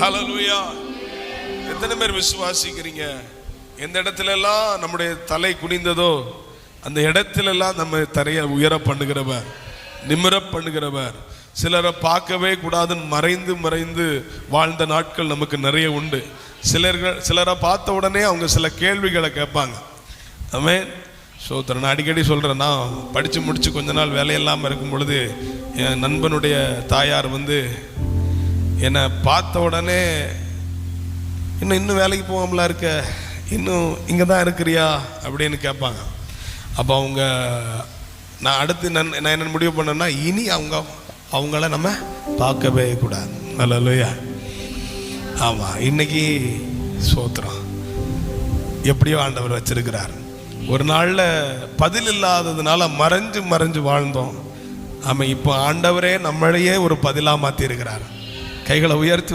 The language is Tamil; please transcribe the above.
ஹல்லேலூயா. எத்தனை பேர் விசுவாசிக்கிறீங்க? எந்த இடத்துல எல்லாம் நம்முடைய தலை குனிந்ததோ அந்த இடத்துல எல்லாம் நம்ம தரையை உயர பண்ணுகிறவர், நிமிர பண்ணுகிறவர். சிலரை பார்க்கவே கூடாதுன்னு மறைந்து மறைந்து வாழ்ந்த நாட்கள் நமக்கு நிறைய உண்டு. சிலரை பார்த்த உடனே அவங்க சில கேள்விகளை கேட்பாங்க. ஆமென். சோத்திரம். நான் அடிக்கடி சொல்கிறேன், நான் படித்து முடித்து கொஞ்ச நாள் வேலையில்லாமல் இருக்கும் பொழுது என் நண்பனுடைய தாயார் என்னை பார்த்த உடனே இன்னும் வேலைக்கு போகாமலாம் இருக்க, இன்னும் இங்கே தான் இருக்கிறியா அப்படின்னு கேட்பாங்க. அப்போ நான் அடுத்து நான் என்ன முடிவு பண்ணேன்னா, இனி அவங்கள நம்ம பார்க்கவே கூடாது. ஹல்லேலூயா. ஆமாம். இன்னைக்கு சோத்திரம் எப்படியோ ஆண்டவர் வச்சிருக்கிறார். ஒரு நாளில் பதில் இல்லாததுனால மறைஞ்சு மறைஞ்சு வாழ்ந்தோம். ஆமாம். இப்போ ஆண்டவரே நம்மளையே ஒரு பதிலாக மாற்றி இருக்கிறார். கைகளை உயர்த்தி